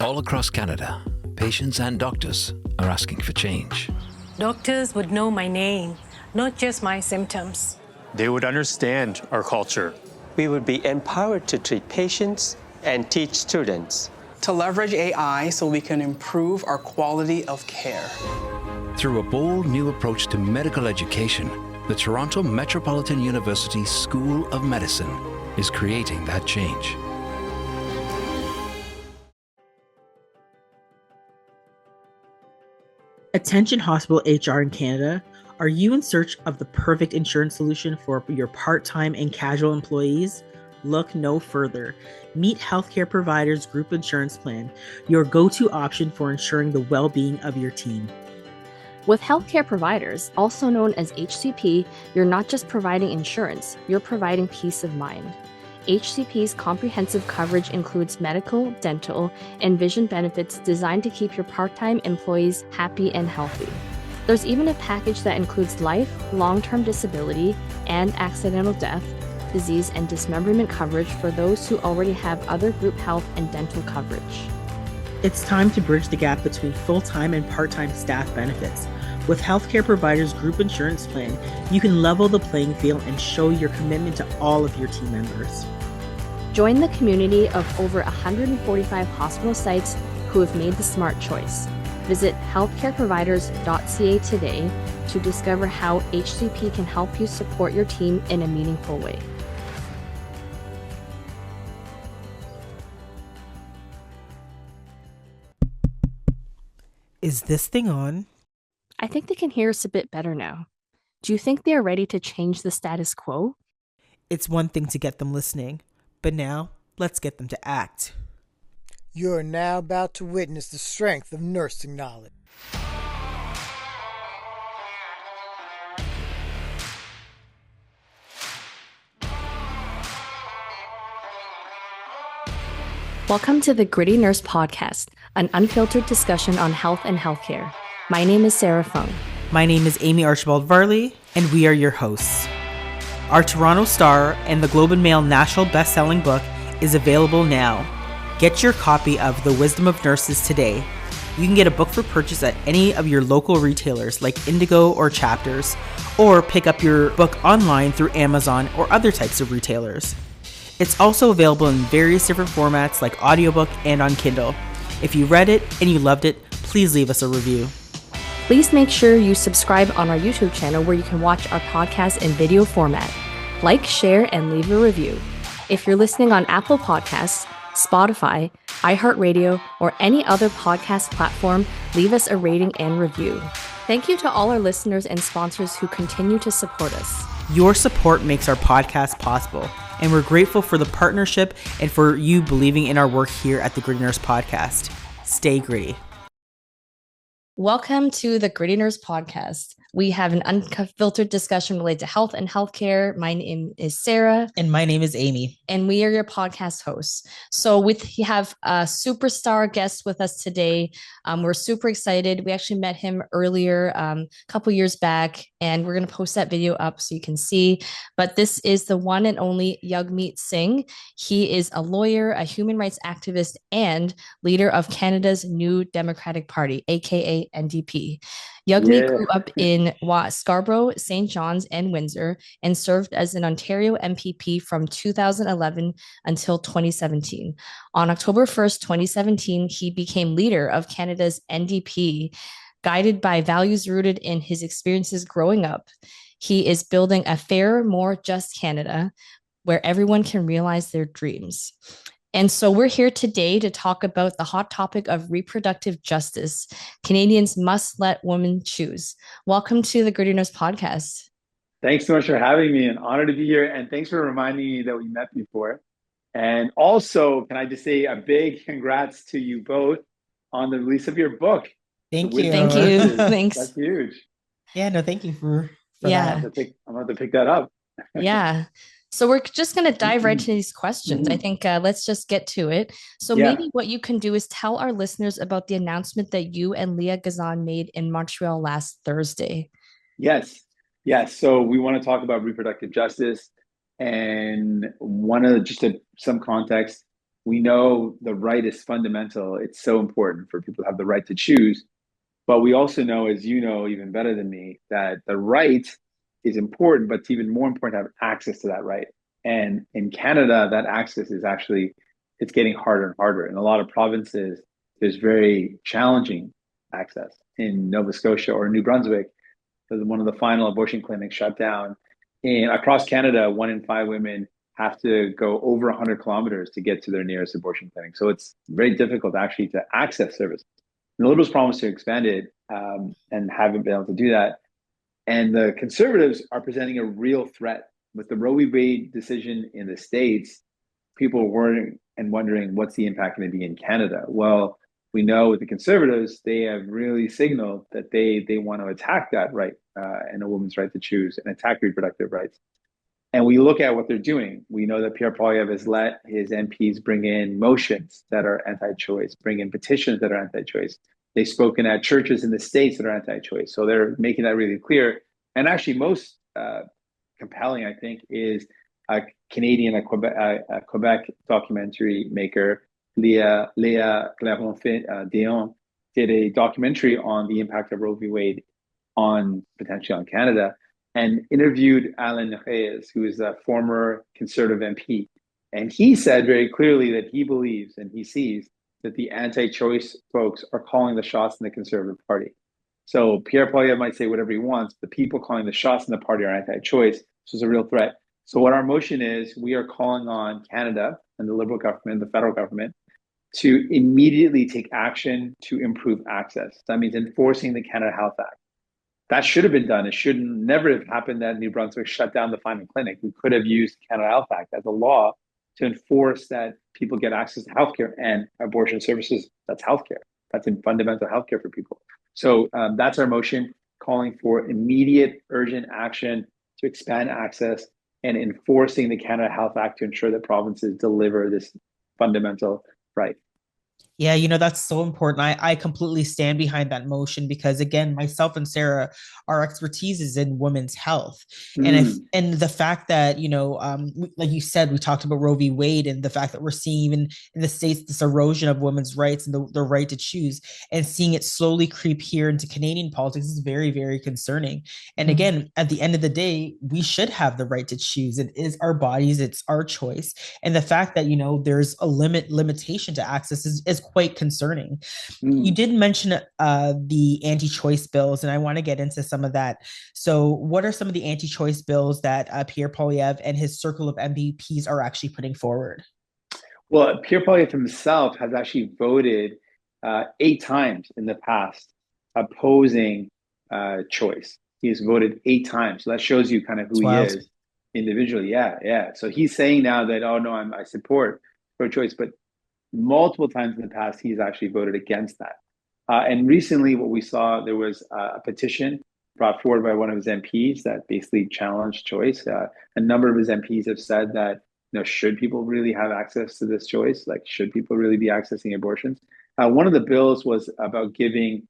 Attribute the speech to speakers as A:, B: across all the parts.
A: All across Canada, patients and doctors are asking for change.
B: Doctors would know my name, not just my symptoms.
C: They would understand our culture.
D: We would be empowered to treat patients and teach students.
E: To leverage AI so we can improve our quality of care.
A: Through a bold new approach to medical education, the Toronto Metropolitan University School of Medicine is creating that change.
F: Attention hospital HR in Canada. Are you in search of the perfect insurance solution for your part-time and casual employees? Look no further. Meet Healthcare Providers Group Insurance Plan, your go-to option for ensuring the well-being of your team.
G: With healthcare providers, also known as HCP, you're not just providing insurance, you're providing peace of mind. HCP's comprehensive coverage includes medical, dental, and vision benefits designed to keep your part-time employees happy and healthy. There's even a package that includes life, long-term disability, and accidental death, disease, and dismemberment coverage for those who already have other group health and dental coverage.
F: It's time to bridge the gap between full-time and part-time staff benefits. With Healthcare Providers Group Insurance Plan, you can level the playing field and show your commitment to all of your team members.
G: Join the community of over 145 hospital sites who have made the smart choice. Visit healthcareproviders.ca today to discover how HCP can help you support your team in a meaningful way.
F: Is this thing on?
G: I think they can hear us a bit better now. Do you think they are ready to change the status quo?
F: It's one thing to get them listening, but now let's get them to act.
H: You are now about to witness the strength of nursing knowledge.
G: Welcome to the Gritty Nurse Podcast, an unfiltered discussion on health and healthcare. My name is Sarah Fung.
F: My name is Amie Archibald-Varley, and we are your hosts. Our Toronto Star and the Globe and Mail national best-selling book is available now. Get your copy of The Wisdom of Nurses today. You can get a book for purchase at any of your local retailers like Indigo or Chapters, or pick up your book online through Amazon or other types of retailers. It's also available in various different formats like audiobook and on Kindle. If you read it and you loved it, please leave us a review.
G: Please make sure you subscribe on our YouTube channel where you can watch our podcast in video format. Like, share, and leave a review. If you're listening on Apple Podcasts, Spotify, iHeartRadio, or any other podcast platform, leave us a rating and review. Thank you to all our listeners and sponsors who continue to support us.
F: Your support makes our podcast possible, and we're grateful for the partnership and for you believing in our work here at the Gritty Nurse Podcast. Stay gritty.
G: Welcome to the Gritty Nurse Podcast. We have an unfiltered discussion related to health and healthcare. My name is Sarah.
F: And my name is Amie.
G: And we are your podcast hosts. So we have a superstar guest with us today. We're super excited. We actually met him earlier, a couple years back, and we're going to post that video up so you can see. But this is the one and only Jagmeet Singh. He is a lawyer, a human rights activist, and leader of Canada's New Democratic Party, aka NDP. Jagmeet grew up in Scarborough, St. John's, and Windsor, and served as an Ontario MPP from 2011 until 2017. On October 1st, 2017, he became leader of Canada's NDP, guided by values rooted in his experiences growing up. He is building a fairer, more just Canada where everyone can realize their dreams. And so we're here today to talk about the hot topic of reproductive justice. Canadians must let women choose. Welcome to the Gritty Nurse Podcast.
I: Thanks so much for having me. An honor to be here. And thanks for reminding me that we met before. And also, can I just say a big congrats to you both on the release of your book.
F: Thank you.
G: Thank you. Thanks.
I: That's huge.
F: Yeah, no, thank you for
G: yeah.
F: that.
I: I'm going to pick that up.
G: Yeah. So we're just going to dive right into these questions. I think let's just get to it. So maybe what you can do is tell our listeners about the announcement that you and Leah Gazan made in Montreal last Thursday.
I: Yes. So we want to talk about reproductive justice, and some context. we know the right is fundamental. It's so important for people to have the right to choose. But we also know, as you know, even better than me, that the right is important, but it's even more important to have access to that right. And in Canada, that access is actually, it's getting harder and harder. In a lot of provinces, there's very challenging access. In Nova Scotia or New Brunswick, one of the final abortion clinics shut down. And across Canada, 1 in 5 women have to go over 100 kilometers to get to their nearest abortion clinic. So it's very difficult actually to access services. The Liberals promised to expand it and haven't been able to do that. And the Conservatives are presenting a real threat. With the Roe v. Wade decision in the States, people are worrying and wondering what's the impact going to be in Canada. Well, we know with the Conservatives, they have really signaled that they want to attack that right and a woman's right to choose and attack reproductive rights. And we look at what they're doing. We know that Pierre Poilievre has let his MPs bring in motions that are anti-choice, bring in petitions that are anti-choice. They've spoken at churches in the States that are anti-choice. So they're making that really clear. And actually most compelling, I think, is a Quebec documentary maker, Léa Clermont-Dion, did a documentary on the impact of Roe v. Wade potentially on Canada, and interviewed Alan Reyes, who is a former Conservative MP. And he said very clearly that he believes and he sees that the anti-choice folks are calling the shots in the Conservative Party. So Pierre Poilievre might say whatever he wants, the people calling the shots in the party are anti-choice. So it's a real threat. So what our motion is, we are calling on Canada and the Liberal government, the federal government, to immediately take action to improve access. That means enforcing the Canada Health Act. That should have been done. It should never have happened that New Brunswick shut down the final clinic. We could have used the Canada Health Act as a law to enforce that people get access to healthcare and abortion services. That's healthcare. That's in fundamental healthcare for people. So that's our motion, calling for immediate, urgent action to expand access and enforcing the Canada Health Act to ensure that provinces deliver this fundamental right.
F: Yeah, that's so important. I completely stand behind that motion because, again, myself and Sarah, our expertise is in women's health. And the fact that, like you said, we talked about Roe v. Wade and the fact that we're seeing even in the States this erosion of women's rights and the right to choose, and seeing it slowly creep here into Canadian politics is very, very concerning. And again, at the end of the day, we should have the right to choose. It is our bodies, it's our choice. And the fact that, there's a limitation to access is quite concerning. You did mention the anti-choice bills, and I want to get into some of that. So what are some of the anti-choice bills that Pierre Poilievre and his circle of MPs are actually putting forward?
I: Well, Pierre Poilievre himself has actually voted 8 times in the past opposing choice. He has voted 8 times. So that shows you kind of who he is individually. Yeah. So he's saying now that, oh no, I support pro-choice, but multiple times in the past, he's actually voted against that. And recently what we saw, there was a petition brought forward by one of his MPs that basically challenged choice. A number of his MPs have said that, should people really have access to this choice? Like, should people really be accessing abortions? One of the bills was about giving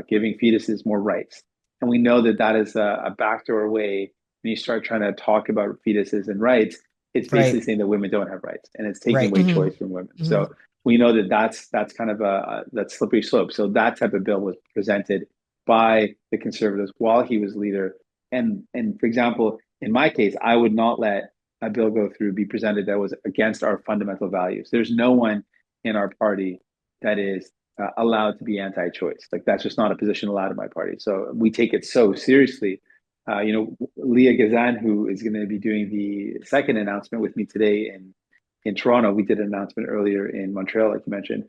I: giving fetuses more rights. And we know that that is a backdoor way when you start trying to talk about fetuses and rights. It's basically saying that women don't have rights, and it's taking away choice from women. So we know that that's kind of that slippery slope. So that type of bill was presented by the Conservatives while he was leader. And for example, in my case, I would not let a bill go through, be presented that was against our fundamental values. There's no one in our party that is allowed to be anti-choice. Like, that's just not a position allowed in my party. So we take it so seriously. Leah Gazan, who is going to be doing the second announcement with me today in Toronto, we did an announcement earlier in Montreal, like you mentioned.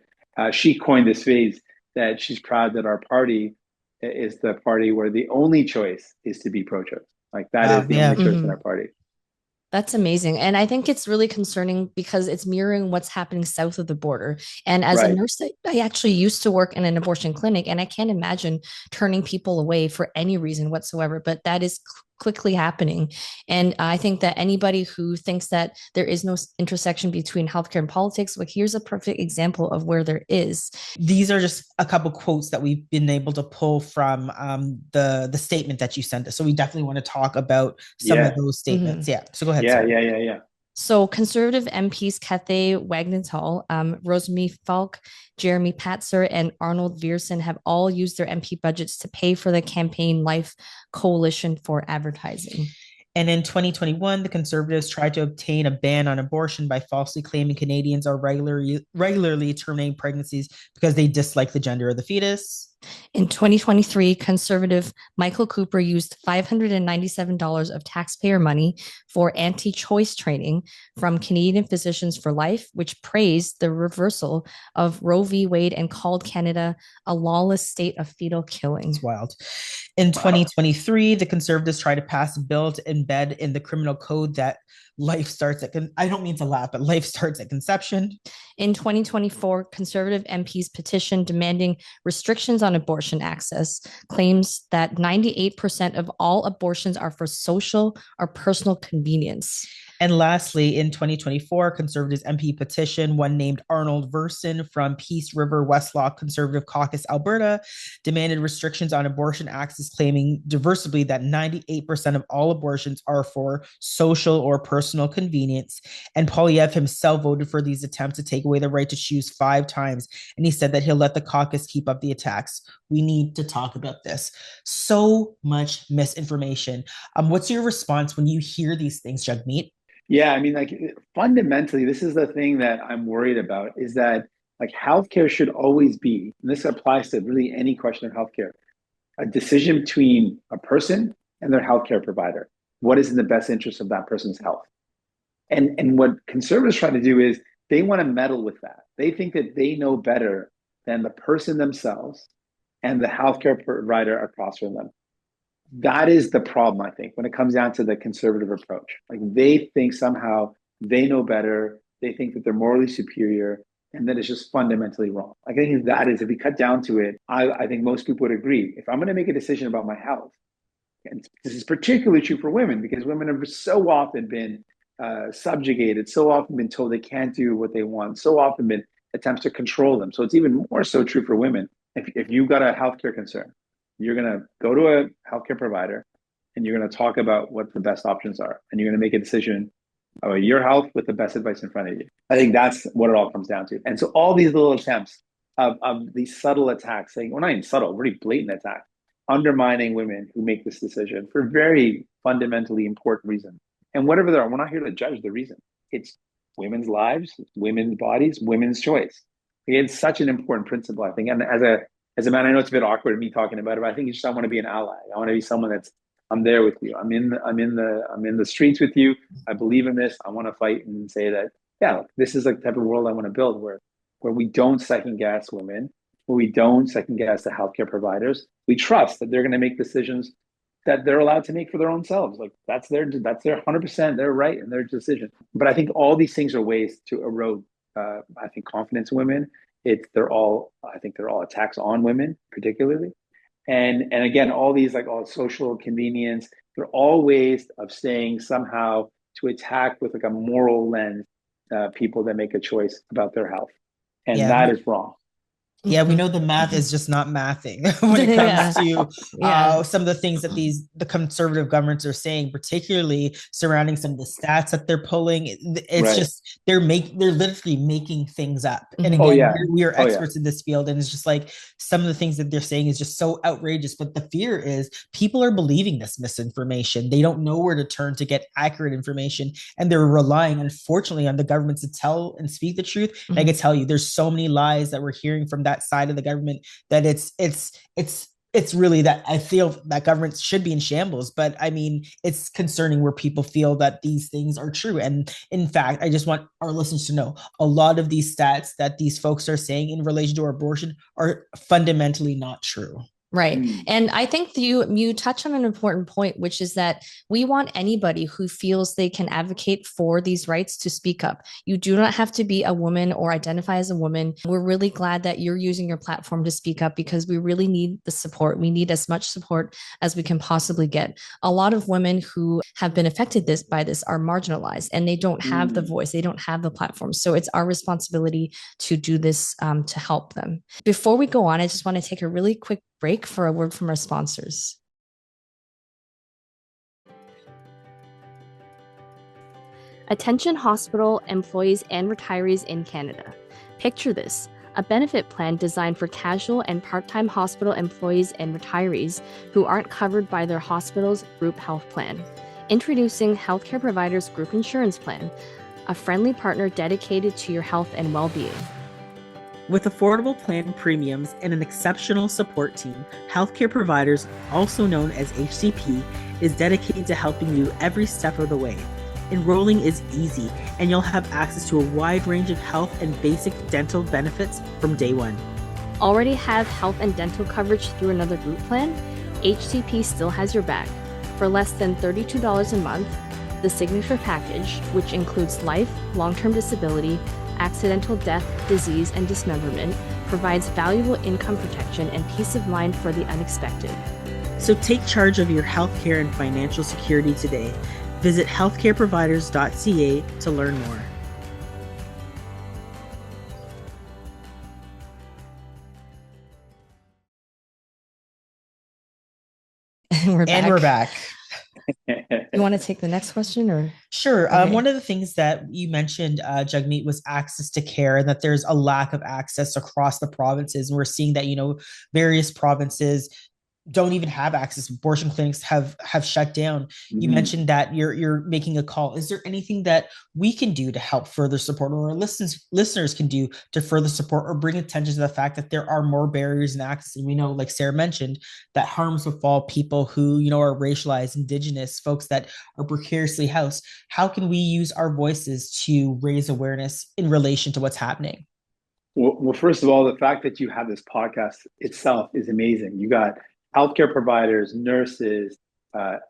I: She coined this phrase that she's proud that our party is the party where the only choice is to be pro-choice. Like, that is the only choice in our party.
G: That's amazing. And I think it's really concerning because it's mirroring what's happening south of the border. And as a nurse, I actually used to work in an abortion clinic, and I can't imagine turning people away for any reason whatsoever, but that is quickly happening. And I think that anybody who thinks that there is no intersection between healthcare and politics, like, here's a perfect example of where there is.
F: These are just a couple quotes that we've been able to pull from the statement that you sent us. So we definitely want to talk about some of those statements. Yeah. So go ahead.
I: Yeah.
G: So conservative MPs Cathay Wagnertal, Rosemary Falk, Jeremy Patzer, and Arnold Viersen have all used their MP budgets to pay for the Campaign Life Coalition for advertising.
F: And in 2021, the Conservatives tried to obtain a ban on abortion by falsely claiming Canadians are regularly terminating pregnancies because they dislike the gender of the fetus.
G: In 2023, Conservative Michael Cooper used $597 of taxpayer money for anti-choice training from Canadian Physicians for Life, which praised the reversal of Roe v. Wade and called Canada a lawless state of fetal killing.
F: It's wild. In 2023, the Conservatives tried to pass a bill to embed in the criminal code that life starts at, I don't mean to laugh, but life starts at conception.
G: In 2024, Conservative MPs petitioned demanding restrictions on abortion access, claims that 98% of all abortions are for social or personal convenience.
F: And lastly, in 2024, Conservatives MP petition, one named Arnold Viersen from Peace River Westlock Conservative Caucus, Alberta, demanded restrictions on abortion access, claiming diversibly that 98% of all abortions are for social or personal convenience. And Poilievre himself voted for these attempts to take away the right to choose 5 times. And he said that he'll let the caucus keep up the attacks. We need to talk about this. So much misinformation. What's your response when you hear these things, Jagmeet?
I: Yeah, I mean, like fundamentally, this is the thing that I'm worried about is that like healthcare should always be, and this applies to really any question of healthcare, a decision between a person and their healthcare provider. What is in the best interest of that person's health? And what conservatives try to do is they want to meddle with that. They think that they know better than the person themselves and the healthcare provider across from them. That is the problem, I think, when it comes down to the conservative approach. Like they think somehow they know better, they think that they're morally superior, and that it's just fundamentally wrong. Like I think that is, if we cut down to it, I think most people would agree. If I'm going to make a decision about my health, and this is particularly true for women because women have so often been subjugated, so often been told they can't do what they want, so often been attempts to control them. So it's even more so true for women. If you've got a healthcare concern, you're going to go to a healthcare provider and you're going to talk about what the best options are. And you're going to make a decision about your health with the best advice in front of you. I think that's what it all comes down to. And so all these little attempts of these subtle attacks, saying, well, not even subtle, really blatant attacks, undermining women who make this decision for very fundamentally important reasons. And whatever they are, we're not here to judge the reason. It's women's lives, women's bodies, women's choice. It's such an important principle, I think. And as a man, I know it's a bit awkward me talking about it, but I think I want to be an ally. I want to be someone I'm there with you. I'm in the streets with you. I believe in this. I want to fight and say that, yeah, this is the type of world I want to build where we don't second guess women, where we don't second guess the healthcare providers. We trust that they're going to make decisions that they're allowed to make for their own selves. Like that's their 100%, their right and their decision. But I think all these things are ways to erode, I think, confidence in women. They're all attacks on women, particularly. And again, all these like all social convenience, they're all ways of saying somehow to attack with like a moral lens, people that make a choice about their health. And that is wrong.
F: Yeah, we know the math is just not mathing when it comes to some of the things that the conservative governments are saying, particularly surrounding some of the stats that they're pulling. It's just they're literally making things up. And again, we are experts in this field, and it's just like some of the things that they're saying is just so outrageous. But the fear is people are believing this misinformation. They don't know where to turn to get accurate information, and they're relying, unfortunately, on the governments to tell and speak the truth. Mm-hmm. And I can tell you, there's so many lies that we're hearing from that side of the government that it's really that I feel that government should be in shambles. But I mean, it's concerning where people feel that these things are true. And in fact, I just want our listeners to know a lot of these stats that these folks are saying in relation to abortion are fundamentally not true.
G: Right. And I think you touch on an important point, which is that we want anybody who feels they can advocate for these rights to speak up. You do not have to be a woman or identify as a woman. We're really glad that you're using your platform to speak up because we really need the support. We need as much support as we can possibly get. A lot of women who have been affected by this are marginalized and they don't have the voice. They don't have the platform. So it's our responsibility to do this to help them. Before we go on, I just want to take a really quick break for a word from our sponsors. Attention hospital employees and retirees in Canada. Picture this, a benefit plan designed for casual and part-time hospital employees and retirees who aren't covered by their hospital's group health plan. Introducing Healthcare Providers Group Insurance Plan, a friendly partner dedicated to your health and well-being.
F: With affordable plan premiums and an exceptional support team, Healthcare Providers, also known as HCP, is dedicated to helping you every step of the way. Enrolling is easy, and you'll have access to a wide range of health and basic dental benefits from day one.
G: Already have health and dental coverage through another group plan? HCP still has your back. For less than $32 a month, the Signature Package, which includes life, long-term disability, accidental death, disease, and dismemberment, provides valuable income protection and peace of mind for the unexpected.
F: So take charge of your healthcare and financial security today. Visit healthcareproviders.ca to learn more.
G: And
F: we're back.
G: You want to take the next question, or?
F: Sure.
G: Okay.
F: One of the things that you mentioned, Jagmeet, was access to care, and that there's a lack of access across the provinces. And we're seeing that, various provinces don't even have access. Abortion clinics have shut down. You mentioned that you're making a call. Is there anything that we can do to help further support, or our listeners can do to further support or bring attention to the fact that there are more barriers in access? And we know, like Sarah mentioned, that harms befall people who, are racialized, Indigenous, folks that are precariously housed. How can we use our voices to raise awareness in relation to what's happening?
I: Well, first of all, the fact that you have this podcast itself is amazing. You got healthcare providers, nurses,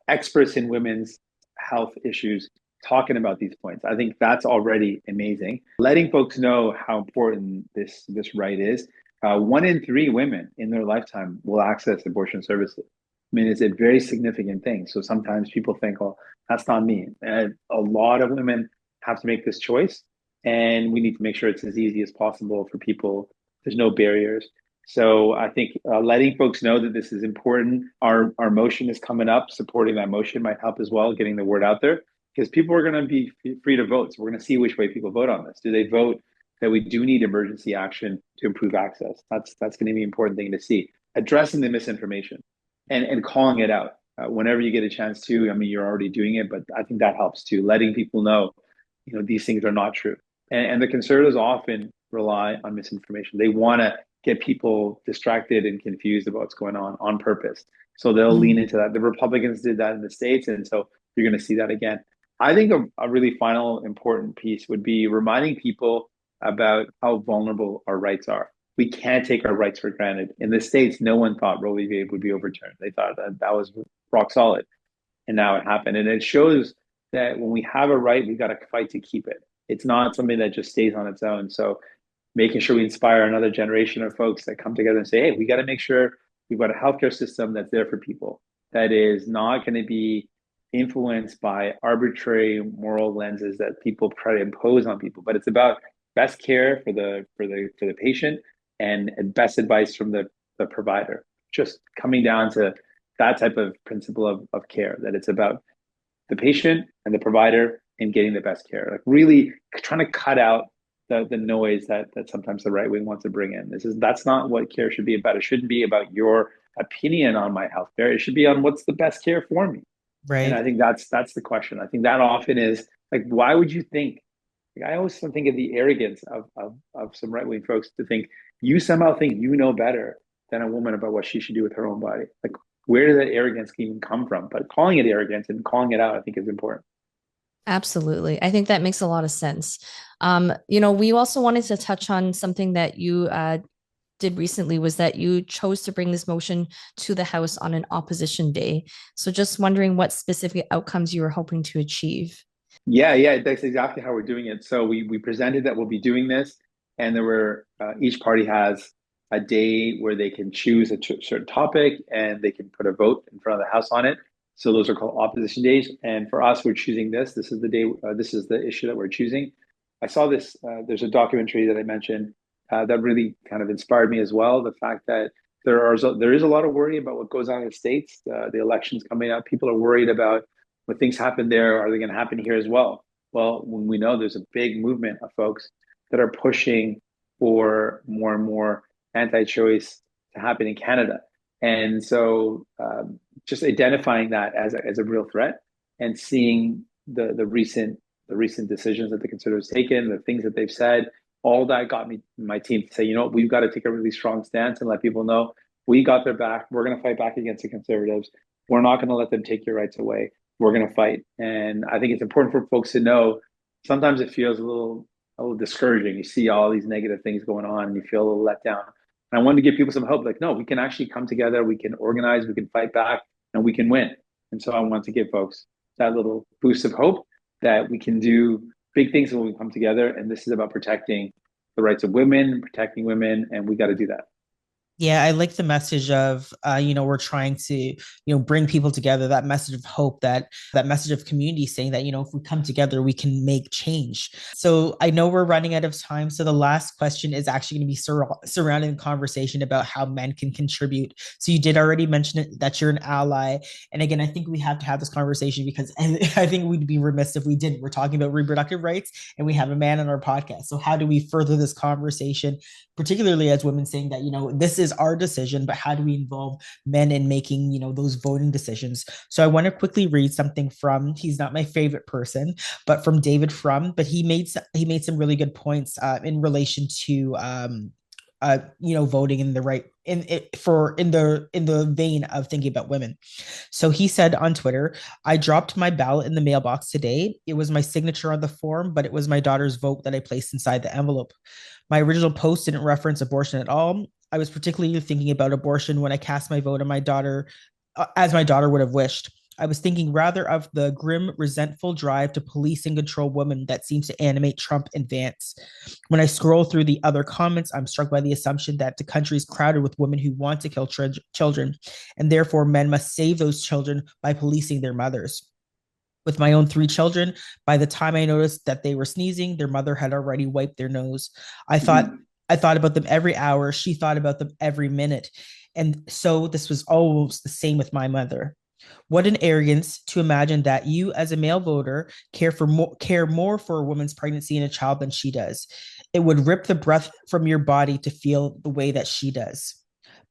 I: experts in women's health issues talking about these points. I think that's already amazing. Letting folks know how important this right is. 1 in 3 women in their lifetime will access abortion services. I mean, it's a very significant thing. So sometimes people think, oh, that's not me. And a lot of women have to make this choice, and we need to make sure it's as easy as possible for people. There's no barriers. So I think letting folks know that this is important. Our motion is coming up. Supporting that motion might help as well, getting the word out there, because people are going to be free to vote. So we're going to see which way people vote on this. Do they vote that we do need emergency action to improve access? That's going to be an important thing to see. Addressing the misinformation and calling it out whenever you get a chance to. I mean, you're already doing it, but I think that helps too. Letting people know, these things are not true. And the Conservatives often rely on misinformation. They want to get people distracted and confused about what's going on purpose. So they'll lean into that. The Republicans did that in the States, and so you're going to see that again. I think a really final important piece would be reminding people about how vulnerable our rights are. We can't take our rights for granted. In the States, no one thought Roe v. Wade would be overturned. They thought that was rock solid, and now it happened. And it shows that when we have a right, we've got to fight to keep it. It's not something that just stays on its own. So making sure we inspire another generation of folks that come together and say, hey, we got to make sure we've got a healthcare system that's there for people, that is not going to be influenced by arbitrary moral lenses that people try to impose on people. But it's about best care for the patient and best advice from the provider. Just coming down to that type of principle of care, that it's about the patient and the provider and getting the best care. Like really trying to cut out the noise that sometimes the right wing wants to bring in. That's not what care should be about. It shouldn't be about your opinion on my healthcare. It should be on what's the best care for me.
F: Right.
I: And I think that's the question. I think that often is like, why would you think? Like, I always think of the arrogance of some right wing folks to think you somehow think you know better than a woman about what she should do with her own body. Like, where did that arrogance even come from? But calling it arrogance and calling it out, I think, is important.
G: Absolutely. I think that makes a lot of sense. We also wanted to touch on something that you did recently, was that you chose to bring this motion to the House on an opposition day. So just wondering what specific outcomes you were hoping to achieve.
I: Yeah, that's exactly how we're doing it. So we presented that we'll be doing this, and there were each party has a day where they can choose a certain topic and they can put a vote in front of the House on it. So those are called opposition days. And for us, we're choosing this. This is the day. This is the issue that we're choosing. I saw this. There's a documentary that I mentioned that really kind of inspired me as well. The fact that there is a lot of worry about what goes on in the States. The elections coming up. People are worried about when things happen there. Are they going to happen here as well? Well, when we know there's a big movement of folks that are pushing for more and more anti-choice to happen in Canada. And so just identifying that as a real threat and seeing the recent decisions that the Conservatives taken, the things that they've said, all that got me my team to say, you know, we've got to take a really strong stance and let people know we got their back. We're going to fight back against the Conservatives. We're not going to let them take your rights away. We're going to fight. And I think it's important for folks to know sometimes it feels a little discouraging. You see all these negative things going on and you feel a little let down. And I wanted to give people some hope, like, no, we can actually come together, we can organize, we can fight back, and we can win. And so I want to give folks that little boost of hope that we can do big things when we come together. And this is about protecting the rights of women, protecting women, and we got to do that.
F: Yeah, I like the message of, we're trying to, bring people together, that message of hope, that message of community saying that, if we come together, we can make change. So I know we're running out of time. So the last question is actually going to be surrounding the conversation about how men can contribute. So you did already mention it, that you're an ally. And again, I think we have to have this conversation because I think we'd be remiss if we didn't. We're talking about reproductive rights and we have a man on our podcast. So how do we further this conversation, particularly as women saying that, this is our decision, but how do we involve men in making, those voting decisions? So I want to quickly read something from, he's not my favorite person, but from David Frum, but he made some really good points in relation to, voting in the right in the vein of thinking about women. So he said on Twitter, I dropped my ballot in the mailbox today. It was my signature on the form, but it was my daughter's vote that I placed inside the envelope. My original post didn't reference abortion at all. I was particularly thinking about abortion when I cast my vote on my daughter, as my daughter would have wished. I was thinking rather of the grim, resentful drive to police and control women that seems to animate Trump and Vance. When I scroll through the other comments, I'm struck by the assumption that the country is crowded with women who want to kill children, and therefore men must save those children by policing their mothers. With my own 3 children, by the time I noticed that they were sneezing, their mother had already wiped their nose. I thought about them every hour. She thought about them every minute. And so this was almost the same with my mother. What an arrogance to imagine that you, as a male voter, care more for a woman's pregnancy and a child than she does. It would rip the breath from your body to feel the way that she does.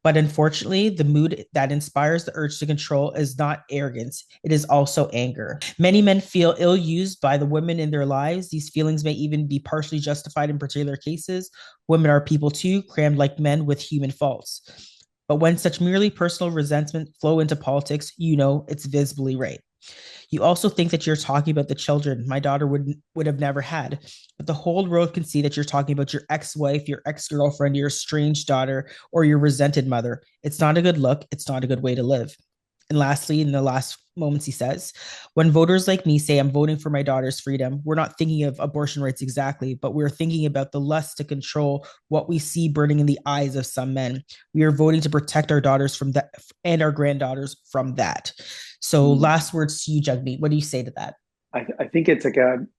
F: But unfortunately, the mood that inspires the urge to control is not arrogance. It is also anger. Many men feel ill-used by the women in their lives. These feelings may even be partially justified in particular cases. Women are people too, crammed like men with human faults. But when such merely personal resentment flow into politics, it's visibly right. You also think that you're talking about the children my daughter would have never had, but the whole world can see that you're talking about your ex-wife, your ex-girlfriend, your estranged daughter, or your resented mother. It's not a good look. It's not a good way to live. And lastly, in the last moments, he says, when voters like me say I'm voting for my daughter's freedom, we're not thinking of abortion rights exactly, but we're thinking about the lust to control what we see burning in the eyes of some men. We are voting to protect our daughters from that and our granddaughters from that. So last words to you, Jagmeet. What do you say to that?
I: I think it's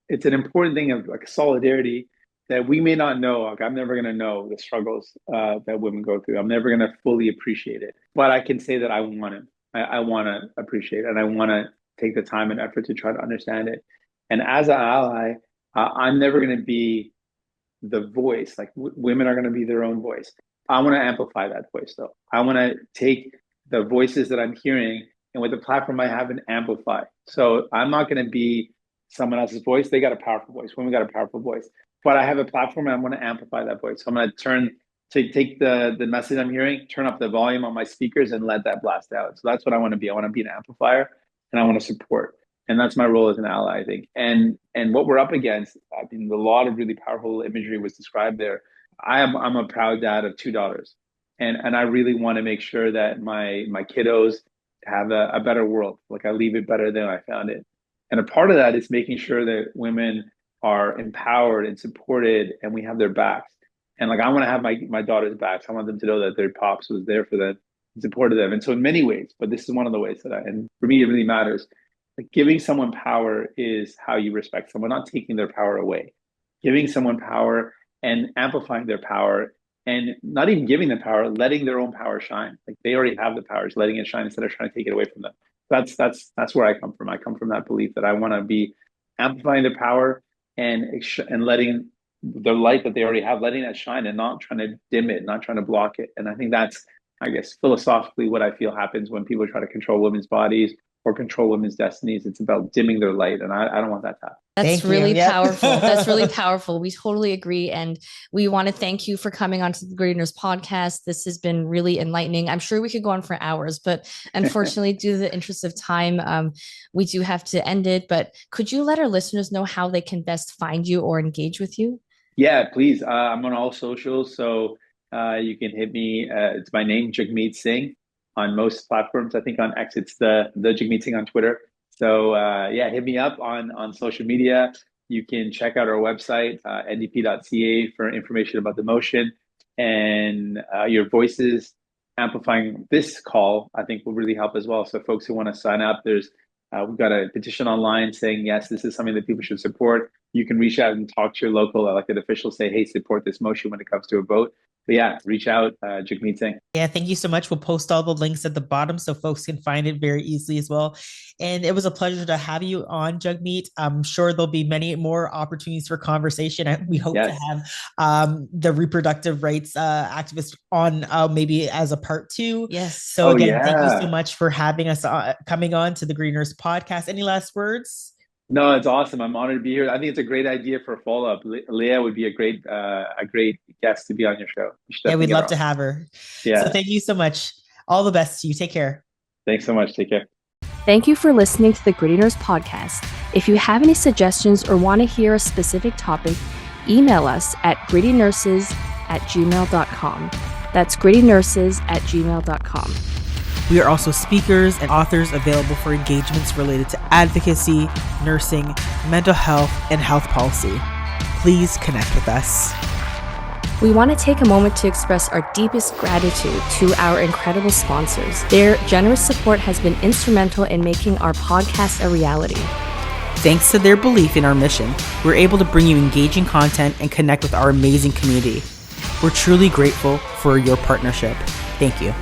I: it's an important thing of like solidarity that we may not know. Like, I'm never going to know the struggles that women go through. I'm never going to fully appreciate it, but I can say that I want it. I want to appreciate it, and I want to take the time and effort to try to understand it. And as an ally, I'm never going to be the voice. Like women are going to be their own voice. I want to amplify that voice, though. I want to take the voices that I'm hearing, and with the platform I have, and amplify. So I'm not going to be someone else's voice. They got a powerful voice. Women got a powerful voice. But I have a platform, and I'm going to amplify that voice. So I'm going to take the message I'm hearing, turn up the volume on my speakers, and let that blast out. So that's what I want to be. I want to be an amplifier, and I want to support. And that's my role as an ally, I think. And what we're up against, I mean, a lot of really powerful imagery was described there. I'm a proud dad of 2 daughters, and I really want to make sure that my kiddos have a better world. Like, I leave it better than I found it. And a part of that is making sure that women are empowered and supported, and we have their backs. And like, I want to have my daughter's backs. I want them to know that their pops was there for them and supported them. And so in many ways, but this is one of the ways and for me, it really matters. Like, giving someone power is how you respect someone, not taking their power away. Giving someone power and amplifying their power, and not even giving them power, letting their own power shine. Like, they already have the powers, letting it shine instead of trying to take it away from them. That's where I come from. I come from that belief that I want to be amplifying their power and letting the light that they already have, letting that shine and not trying to dim it, not trying to block it. And I think that's, I guess, philosophically what I feel happens when people try to control women's bodies or control women's destinies. It's about dimming their light. And I don't want that to happen.
G: That's really powerful. That's really powerful. We totally agree. And we want to thank you for coming onto the Gritty Nurse podcast. This has been really enlightening. I'm sure we could go on for hours, but unfortunately, due to the interest of time, we do have to end it. But could you let our listeners know how they can best find you or engage with you?
I: Yeah, please. I'm on all socials. So you can hit me. It's my name, Jagmeet Singh, on most platforms. I think on X, it's the Jagmeet Singh on Twitter. So yeah, hit me up on social media. You can check out our website, ndp.ca, for information about the motion. And your voices amplifying this call, I think, will really help as well. So folks who want to sign up, we've got a petition online saying, yes, this is something that people should support. You can reach out and talk to your local elected officials, say, hey, support this motion when it comes to a vote. But yeah, reach out, Jagmeet Singh.
F: Yeah, thank you so much. We'll post all the links at the bottom so folks can find it very easily as well. And it was a pleasure to have you on, Jagmeet. I'm sure there'll be many more opportunities for conversation. And we hope to have the reproductive rights activists on maybe as a part 2.
G: Yes.
F: So again, thank you so much for having us coming on to the Gritty Nurse podcast. Any last words?
I: No, it's awesome. I'm honored to be here. I think it's a great idea for a follow-up. Leah would be a great guest to be on your show.
F: Yeah, we'd love to have her. Yeah. So thank you so much. All the best to you. Take care.
I: Thanks so much. Take care.
G: Thank you for listening to the Gritty Nurse podcast. If you have any suggestions or want to hear a specific topic, email us at grittynurses@gmail.com. That's grittynurses@gmail.com.
F: We are also speakers and authors available for engagements related to advocacy, nursing, mental health, and health policy. Please connect with us.
G: We want to take a moment to express our deepest gratitude to our incredible sponsors. Their generous support has been instrumental in making our podcast a reality.
F: Thanks to their belief in our mission, we're able to bring you engaging content and connect with our amazing community. We're truly grateful for your partnership. Thank you.